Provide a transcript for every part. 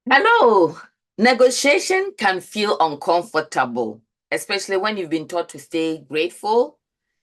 Hello. Negotiation can feel uncomfortable, especially when you've been taught to stay grateful,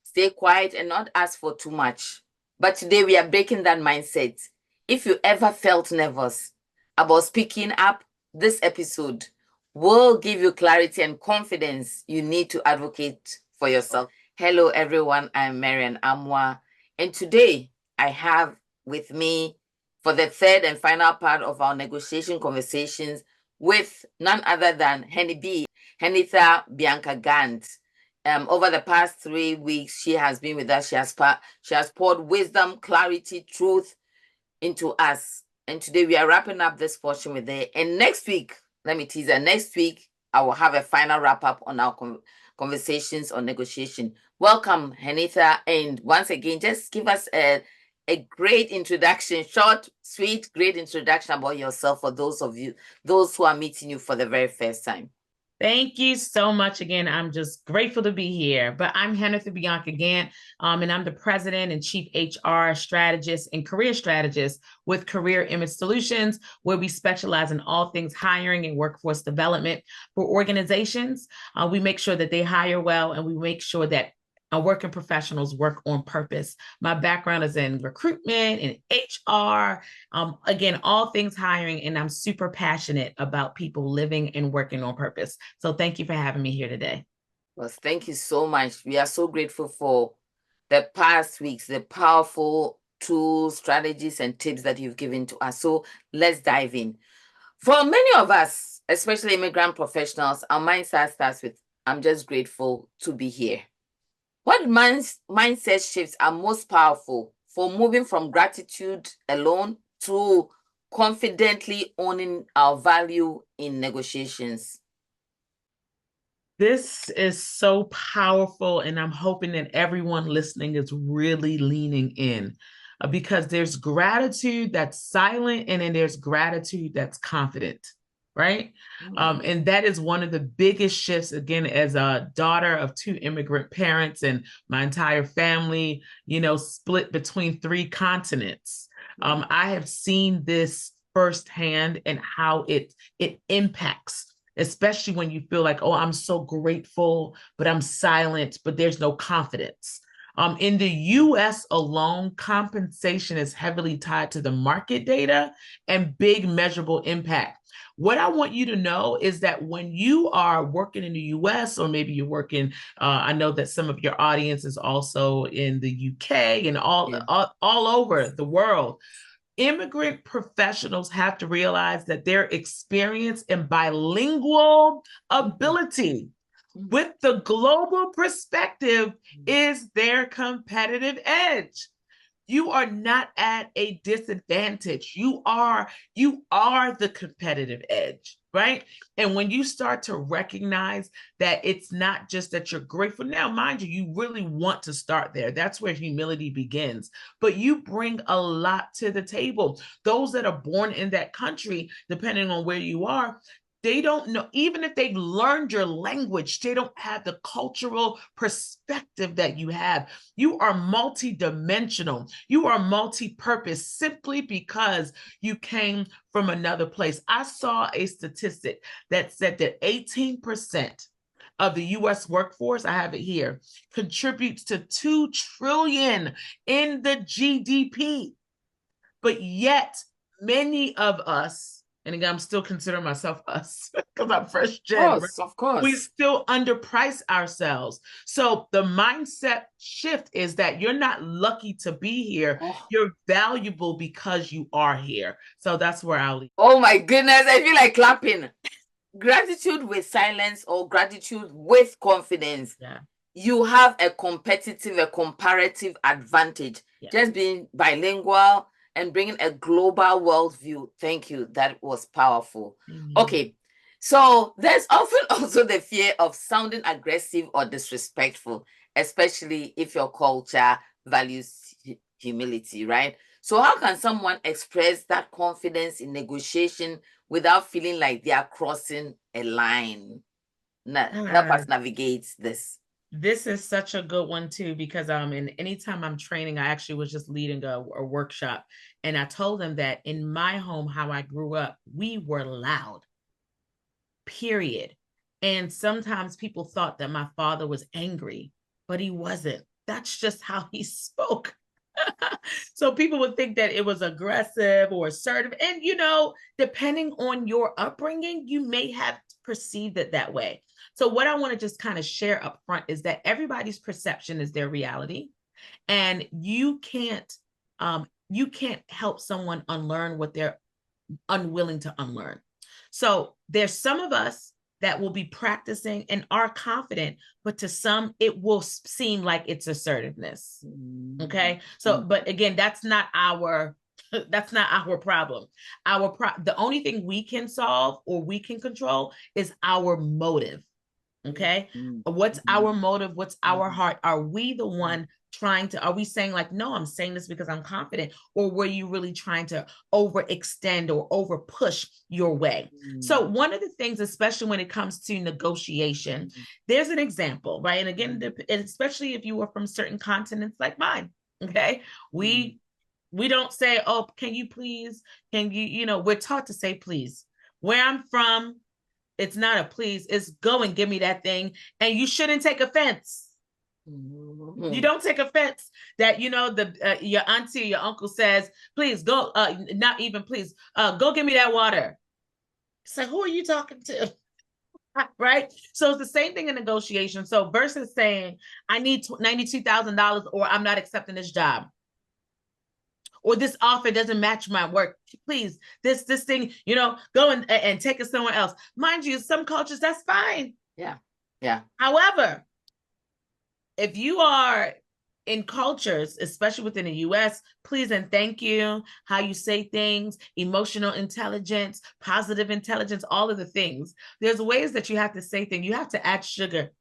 stay quiet, and not ask for too much. But today we are breaking that mindset. If you ever felt nervous about speaking up, this episode will give you clarity and confidence you need to advocate for yourself. Hello, everyone. I'm Marian Amwa, and today I have with me for the third and final part of our negotiation conversations with none other than HenniB, Hennither Bianca Gant. Over the past 3 weeks, she has been with us. She has poured wisdom, clarity, truth into us. And today we are wrapping up this portion with her. And next week, let me tease her, next week, I will have a final wrap up on our conversations on negotiation. Welcome, Hennither. And once again, just give us a great introduction, short, sweet, great introduction about yourself for those who are meeting you for the very first time. Thank you so much again. I'm just grateful to be here. But I'm Hennither Bianca Gant, and I'm the president and chief HR strategist and career strategist with Career Image Solutions, where we specialize in all things hiring and workforce development for organizations. We make sure that they hire well, and we make sure that working professionals work on purpose. My background is in recruitment and HR. Again, all things hiring, and I'm super passionate about people living and working on purpose. So thank you for having me here today. Well, thank you so much. We are so grateful for the past weeks, the powerful tools, strategies, and tips that you've given to us. So let's dive in. For many of us, especially immigrant professionals, our mindset starts with, I'm just grateful to be here. What mindset shifts are most powerful for moving from gratitude alone to confidently owning our value in negotiations? This is so powerful, and I'm hoping that everyone listening is really leaning in because there's gratitude that's silent, and then there's gratitude that's confident, right? And that is one of the biggest shifts, again, as a daughter of two immigrant parents and my entire family, split between three continents. I have seen this firsthand and how it impacts, especially when you feel like, oh, I'm so grateful, but I'm silent, but there's no confidence. In the US alone, compensation is heavily tied to the market data and big measurable impact. What I want you to know is that when you are working in the US, or maybe you're working, I know that some of your audience is also in the UK and all over the world. Immigrant professionals have to realize that their experience and bilingual ability with the global perspective is their competitive edge. You are not at a disadvantage. You are the competitive edge, right? And when you start to recognize that it's not just that you're grateful. Now, mind you, you really want to start there. That's where humility begins. But you bring a lot to the table. Those that are born in that country, depending on where you are, they don't know, even if they've learned your language, they don't have the cultural perspective that you have. You are multidimensional. You are multi-purpose simply because you came from another place. I saw a statistic that said that 18% of the US workforce, I have it here, contributes to 2 trillion in the GDP. But yet many of us, and again, I'm still considering myself us because I'm first gen. Of course. We still underprice ourselves. So the mindset shift is that you're not lucky to be here. You're valuable because you are here. So that's where I'll leave. Oh my goodness, I feel like clapping. Gratitude with silence or gratitude with confidence. Yeah. You have a comparative advantage. Yeah. Just being bilingual and bringing a global worldview. Thank you. That was powerful. Okay. So there's often also the fear of sounding aggressive or disrespectful, especially if your culture values humility, right? So how can someone express that confidence in negotiation without feeling like they are crossing a line? Help us navigate this. This is such a good one too, because and anytime I'm training, I actually was just leading a workshop, and I told them that in my home, how I grew up, we were loud, period. And sometimes people thought that my father was angry, but he wasn't. That's just how he spoke. So people would think that it was aggressive or assertive. And, depending on your upbringing, you may have perceived it that way. So, what I want to just kind of share up front is that everybody's perception is their reality. And you can't help someone unlearn what they're unwilling to unlearn. So there's some of us that will be practicing and are confident, but to some it will seem like it's assertiveness. Okay. So, but again, that's not our problem. The only thing we can solve or we can control is our motive. Okay. What's our motive? What's our heart? Are we the one are we saying like, no, I'm saying this because I'm confident? Or were you really trying to overextend or over push your way? So one of the things, especially when it comes to negotiation, there's an example, right? And again, especially if you were from certain continents like mine, okay? We don't say, oh, can you please, we're taught to say please. Where I'm from, it's not a please, it's go and give me that thing. And you shouldn't take offense. You don't take offense that, your auntie, your uncle says, please go, not even please, go give me that water. So who are you talking to? Right? So it's the same thing in negotiation. So versus saying, I need $92,000 or I'm not accepting this job, or this offer doesn't match my work. Please, this thing, go and take it somewhere else. Mind you, some cultures, that's fine. Yeah. Yeah. However, if you are in cultures, especially within the US, please and thank you, how you say things, emotional intelligence, positive intelligence, all of the things. There's ways that you have to say things. You have to add sugar.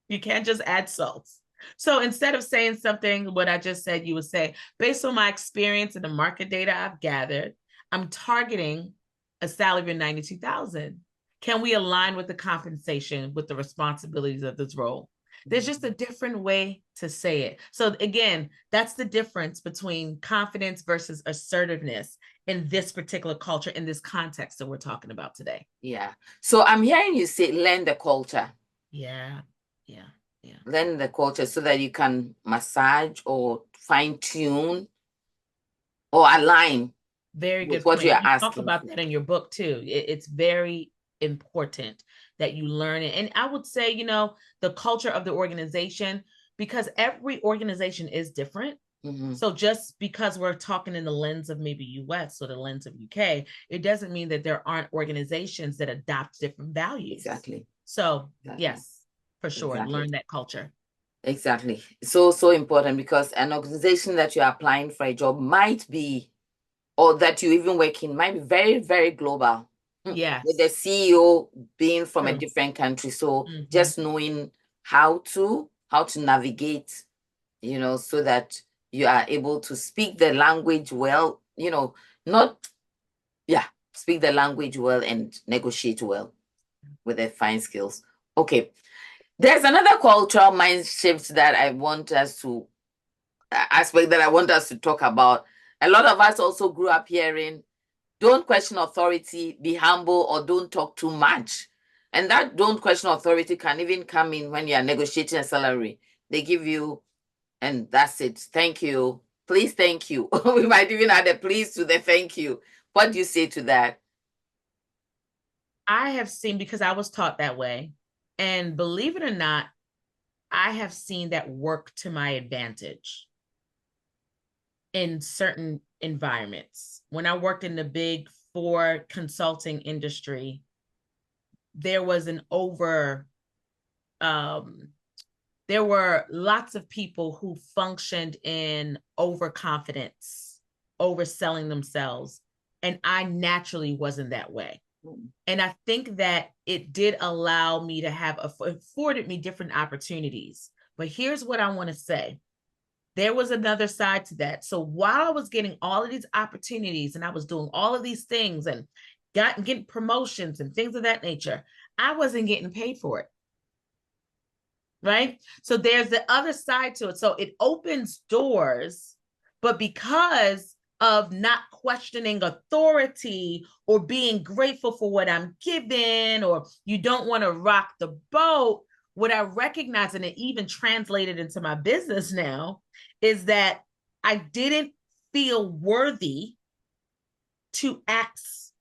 You can't just add salt. So instead of saying something, what I just said, you would say, based on my experience and the market data I've gathered, I'm targeting a salary of 92,000. Can we align with the compensation, with the responsibilities of this role? There's just a different way to say it. So again, that's the difference between confidence versus assertiveness in this particular culture, in this context that we're talking about today. Yeah. So I'm hearing you say learn the culture. Yeah. Learn the culture so that you can massage or fine tune or align. Very good what point. you're You asking. talk about that in your book too. It's very important that you learn it. And I would say, the culture of the organization, because every organization is different. So just because we're talking in the lens of maybe US or the lens of UK, it doesn't mean that there aren't organizations that adopt different values. Exactly. So yes, for sure. Exactly. Learn that culture. Exactly. So important, because an organization that you're applying for a job might be, or that you even work in, might be very, very global. Yes. With the CEO being from a different country. So just knowing how to navigate, so that you are able to speak the language well, speak the language well and negotiate well with the fine skills. Okay. There's another cultural mind shift that I want us to talk about. A lot of us also grew up hearing, don't question authority, be humble, or don't talk too much. And that don't question authority can even come in when you are negotiating a salary. They give you, and that's it. Thank you. Please, thank you. We might even add a please to the thank you. What do you say to that? I have seen, because I was taught that way, and believe it or not, I have seen that work to my advantage in certain environments. When I worked in the Big Four consulting industry, there was there were lots of people who functioned in overconfidence, overselling themselves. And I naturally wasn't that way. And I think that it did allow me to afforded me different opportunities. But here's what I want to say. There was another side to that. So while I was getting all of these opportunities and I was doing all of these things and getting promotions and things of that nature, I wasn't getting paid for it. right? So there's the other side to it. So it opens doors, but because of not questioning authority or being grateful for what I'm given, or you don't want to rock the boat, what I recognize, and it even translated into my business now, is that I didn't feel worthy to ask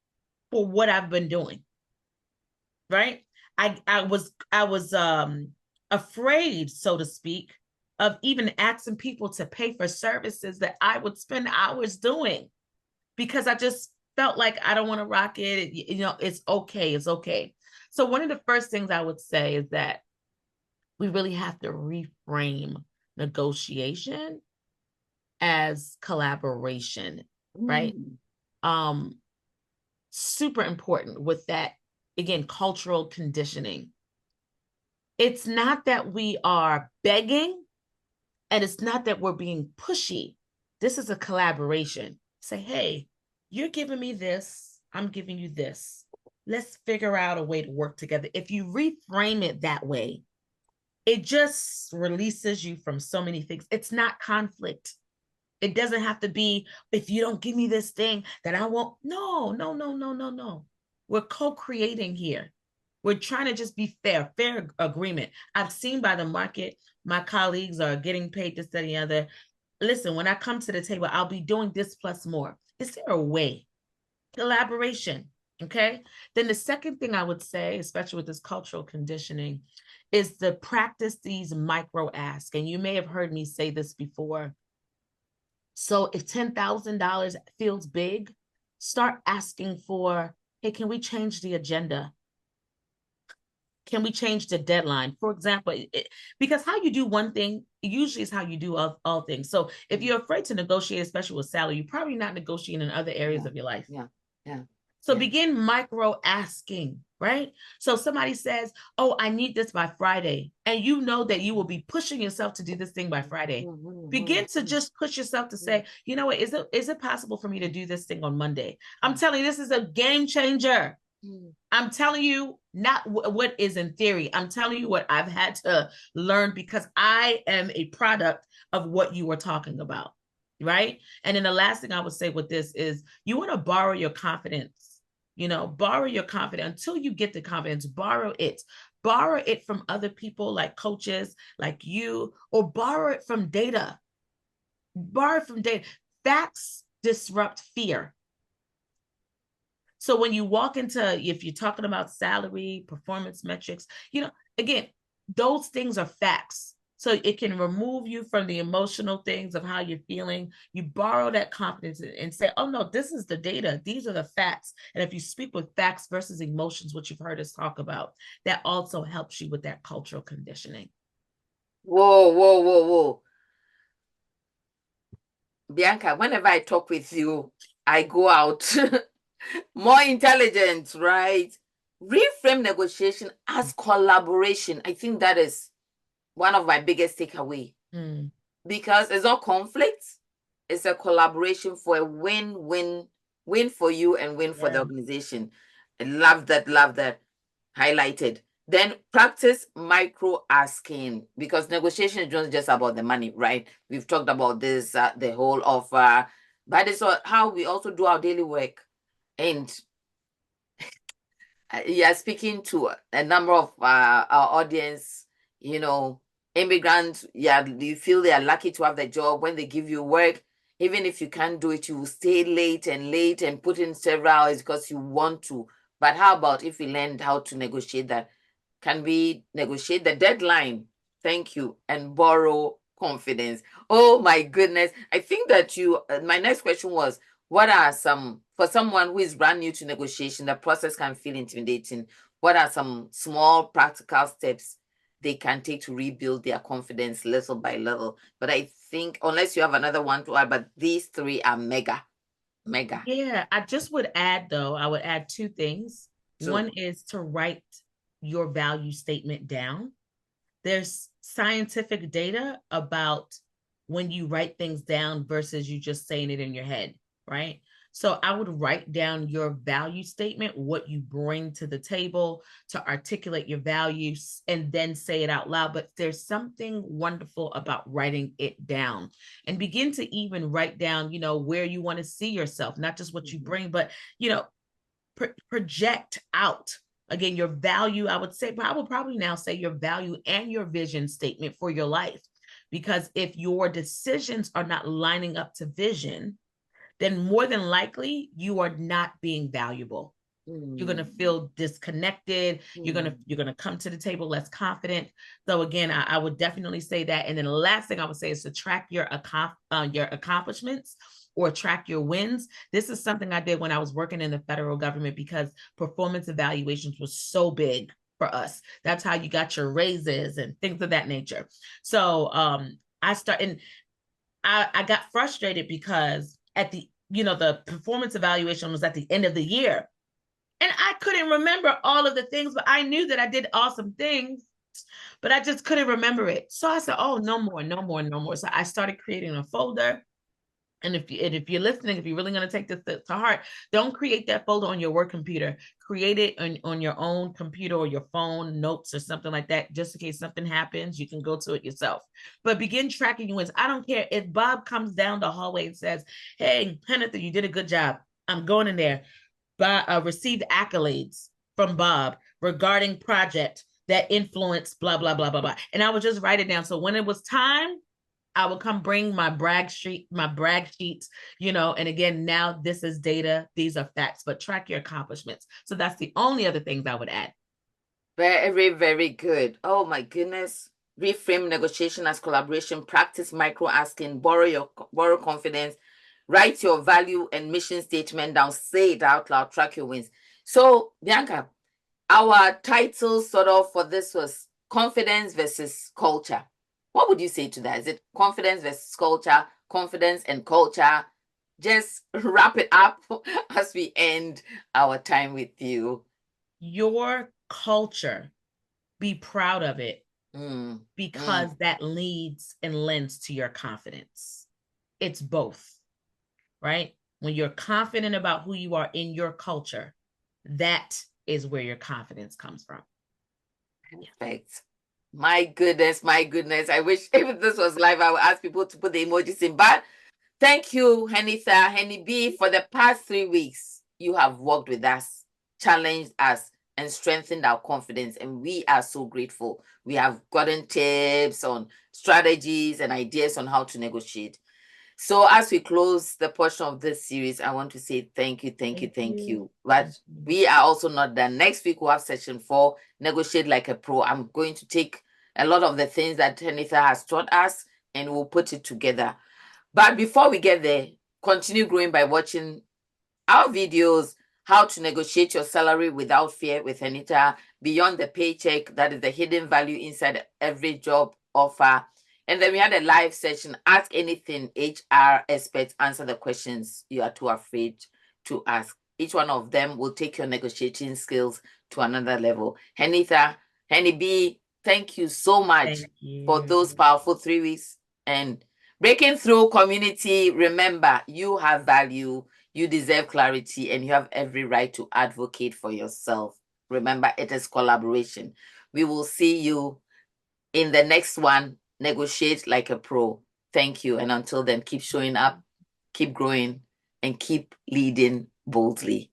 for what I've been doing. Right? I was afraid, so to speak, of even asking people to pay for services that I would spend hours doing, because I just felt like I don't want to rock it. You know, it's okay. It's okay. So one of the first things I would say is that we really have to reframe negotiation as collaboration, right? Um, Super important with that, again, cultural conditioning. It's not that we are begging, and it's not that we're being pushy. This is a collaboration. Say, hey, you're giving me this, I'm giving you this. Let's figure out a way to work together. If you reframe it that way, it just releases you from so many things. It's not conflict. It doesn't have to be, if you don't give me this thing, then I won't. No, no, no, no, no, no. We're co-creating here. We're trying to just be fair agreement. I've seen by the market, my colleagues are getting paid this, that, and the other. Listen, when I come to the table, I'll be doing this plus more. Is there a way? Collaboration. Okay. Then the second thing I would say, especially with this cultural conditioning, is to practice these micro asks. And you may have heard me say this before. So if $10,000 feels big, start asking for, hey, can we change the agenda? Can we change the deadline? For example, because how you do one thing usually is how you do all things. So if you're afraid to negotiate, especially with salary, you're probably not negotiating in other areas of your life. Yeah. Yeah. So begin micro asking, right? So somebody says, oh, I need this by Friday. And you know that you will be pushing yourself to do this thing by Friday. Begin to just push yourself to say, you know what, is it possible for me to do this thing on Monday? I'm telling you, this is a game changer. I'm telling you, not what is in theory. I'm telling you what I've had to learn, because I am a product of what you were talking about, right? And then the last thing I would say with this is, you want to borrow your confidence. Borrow your confidence until you get the confidence. Borrow it. Borrow it from other people, like coaches, like you, or borrow it from data. Borrow it from data. Facts disrupt fear. So when you walk into, if you're talking about salary, performance metrics, again, those things are facts. So it can remove you from the emotional things of how you're feeling. You borrow that confidence and say, oh no, this is the data. These are the facts. And if you speak with facts versus emotions, which you've heard us talk about, that also helps you with that cultural conditioning. Whoa, whoa, whoa, whoa. Bianca, whenever I talk with you, I go out more intelligent, right? Reframe negotiation as collaboration. I think that is one of my biggest takeaway. Because it's not conflict, it's a collaboration for a win for you and win for the organization. I love that highlighted. Then practice micro asking, because negotiation is not just about the money, right? We've talked about this, the whole offer, but it's how we also do our daily work. And yeah, speaking to a number of our audience, immigrants, you feel they are lucky to have the job. When they give you work, even if you can't do it, you will stay late and put in several hours because you want to. But how about if we learned how to negotiate that? Can we negotiate the deadline? Thank you. And borrow confidence. Oh my goodness. I think that my next question was, what are for someone who is brand new to negotiation, the process can feel intimidating. What are some small practical steps they can take to rebuild their confidence little by little? But I think, unless you have another one to add, but these three are mega. Yeah, I just would add, though, I would add two things. One is to write your value statement down. There's scientific data about when you write things down versus you just saying it in your head, right? So I would write down your value statement, what you bring to the table, to articulate your values, and then say it out loud. But there's something wonderful about writing it down, and begin to even write down, where you want to see yourself, not just what you bring, but, project out. Again, your value, I would say, but I would probably now say your value and your vision statement for your life. Because if your decisions are not lining up to vision, then more than likely you are not being valuable. You're going to feel disconnected. You're going to come to the table less confident. So again, I would definitely say that. And then the last thing I would say is to track your accomplishments or track your wins. This is something I did when I was working in the federal government, because performance evaluations was so big for us. That's how you got your raises and things of that nature. So I got frustrated because at the performance evaluation was at the end of the year. And I couldn't remember all of the things, but I knew that I did awesome things, but I just couldn't remember it. So I said, oh, no more, no more, no more. So I started creating a folder. And if you're listening, if you're really going to take this to heart, don't create that folder on your work computer. Create it on your own computer or your phone, notes or something like that, just in case something happens, you can go to it yourself. But begin tracking your wins. I don't care if Bob comes down the hallway and says, hey, Hennither, you did a good job. I'm going in there. Received accolades from Bob regarding project that influenced blah, blah, blah, blah, blah. And I would just write it down. So when it was time, I would come bring my brag sheets, and again, now this is data, these are facts, but track your accomplishments. So that's the only other things I would add. Very, very good. Oh my goodness. Reframe negotiation as collaboration, practice micro asking, borrow confidence, write your value and mission statement down, say it out loud, track your wins. So, Bianca, our title sort of for this was confidence versus culture. What would you say to that? Is it confidence versus culture, confidence and culture? Just wrap it up as we end our time with you. Your culture, be proud of it, because that leads and lends to your confidence. It's both, right? When you're confident about who you are in your culture, that is where your confidence comes from. Perfect. My goodness, my goodness. I wish if this was live, I would ask people to put the emojis in. But thank you, HenniB, for the past 3 weeks. You have worked with us, challenged us, and strengthened our confidence. And we are so grateful. We have gotten tips on strategies and ideas on how to negotiate. So as we close the portion of this series, I want to say thank you. But we are also not done. Next week, we'll have session 4, Negotiate Like a Pro. I'm going to take a lot of the things that Hennither has taught us and we'll put it together. But before we get there, continue growing by watching our videos, How to Negotiate Your Salary Without Fear with Hennither, Beyond the Paycheck, that is the hidden value inside every job offer. And then we had a live session, Ask Anything, HR Experts Answer the Questions You Are Too Afraid to Ask. Each one of them will take your negotiating skills to another level. HenniB, thank you so much for those powerful 3 weeks. And breaking through community, remember, you have value, you deserve clarity, and you have every right to advocate for yourself. Remember, it is collaboration. We will see you in the next one. Negotiate like a pro. Thank you. And until then, keep showing up, keep growing, and keep leading boldly.